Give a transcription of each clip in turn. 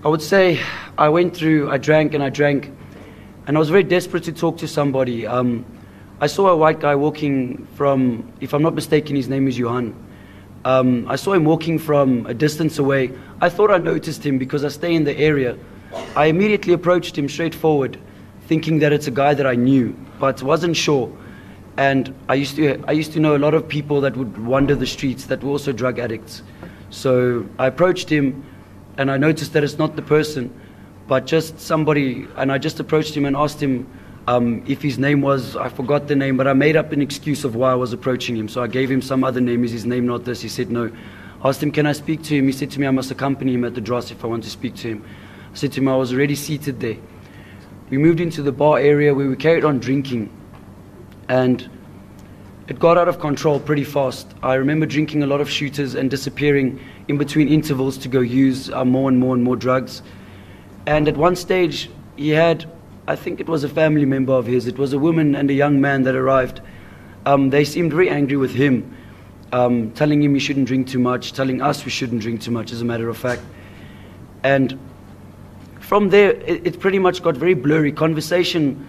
I would say I drank, and I was very desperate to talk to somebody. I saw a white guy walking from, if I'm not mistaken, his name is Johan. I saw him walking from a distance away. I thought I noticed him because I stay in the area. I immediately approached him straightforward, thinking that it's a guy that I knew, but wasn't sure. And I used to know a lot of people that would wander the streets that were also drug addicts. So I approached him, and I noticed that it's not the person, but just somebody. And I just approached him and asked him if his name was, I forgot the name, but I made up an excuse of why I was approaching him. So I gave him some other name. Is his name not this? He said no. I asked him, can I speak to him? He said to me, I must accompany him at the Dros if I want to speak to him. I said to him, I was already seated there. We moved into the bar area where we carried on drinking, and it got out of control pretty fast. I remember drinking a lot of shooters and disappearing in between intervals to go use more and more drugs. And at one stage, he had, I think it was a family member of his, it was a woman and a young man that arrived. They seemed very angry with him, telling him he shouldn't drink too much, telling us we shouldn't drink too much, as a matter of fact. And from there, it pretty much got very blurry. Conversation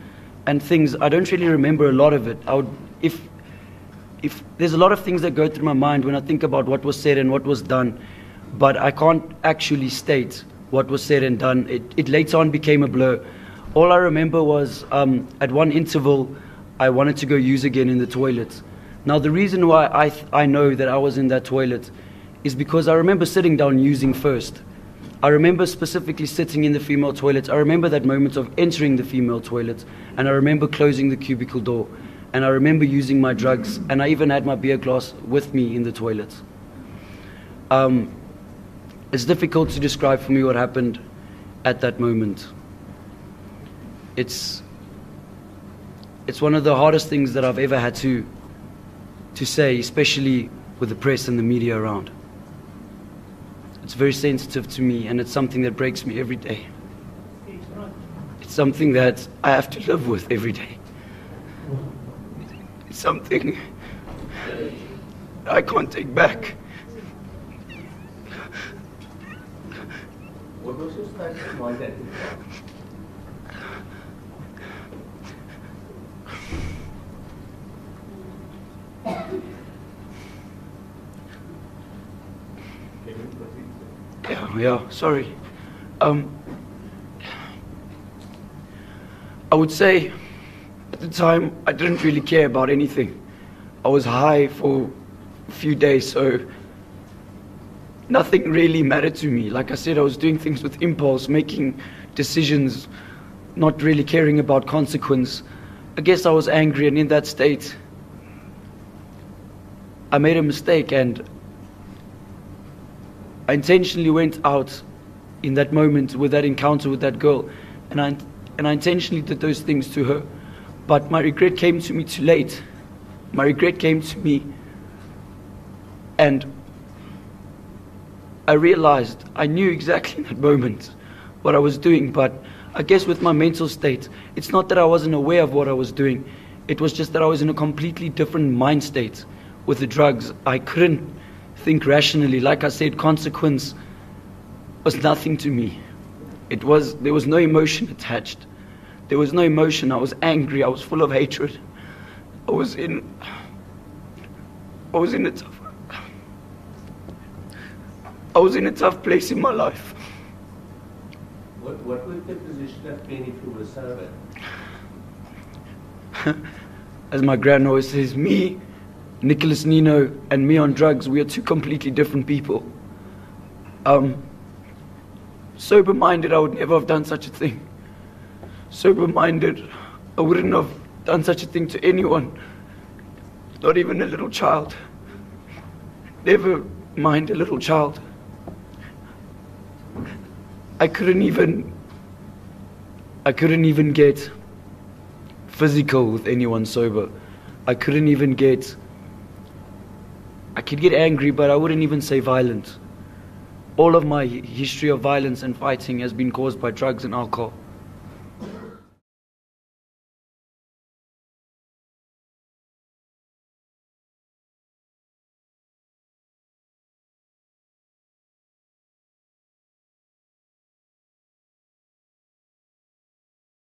and things, I don't really remember a lot of it. If there's a lot of things that go through my mind when I think about what was said and what was done, but I can't actually state what was said and done. It later on became a blur. All I remember was at one interval, I wanted to go use again in the toilet. Now the reason why I know that I was in that toilet is because I remember sitting down using first. I remember specifically sitting in the female toilet. I remember that moment of entering the female toilet, and I remember closing the cubicle door. And I remember using my drugs, and I even had my beer glass with me in the toilet. It's difficult to describe for me what happened at that moment. It's one of the hardest things that I've ever had to say, especially with the press and the media around. It's very sensitive to me, and it's something that breaks me every day. It's something that I have to live with every day. It's something I can't take back. What was your state of mind at the time? Yeah, sorry. I would say at the time I didn't really care about anything. I was high for a few days, so nothing really mattered to me. Like I said, I was doing things with impulse, making decisions, not really caring about consequence. I guess I was angry, and in that state, I made a mistake, and I intentionally went out in that moment with that encounter with that girl, and I intentionally did those things to her. But my regret came to me too late. My regret came to me, and I realized, I knew exactly in that moment what I was doing, but I guess with my mental state, it's not that I wasn't aware of what I was doing. It was just that I was in a completely different mind state with the drugs. I couldn't think rationally. Like I said, consequence was nothing to me. There was no emotion attached. There was no emotion. I was angry. I was full of hatred. I was in a tough place in my life. What would the position have been if you were sober? As my grand always says, me, Nicholas Ninow, and me on drugs, we are two completely different people. Sober-minded, I would never have done such a thing. Sober-minded, I wouldn't have done such a thing to anyone, not even a little child. Never mind a little child. I couldn't even get physical with anyone sober. I could get angry, but I wouldn't even say violent. All of my history of violence and fighting has been caused by drugs and alcohol.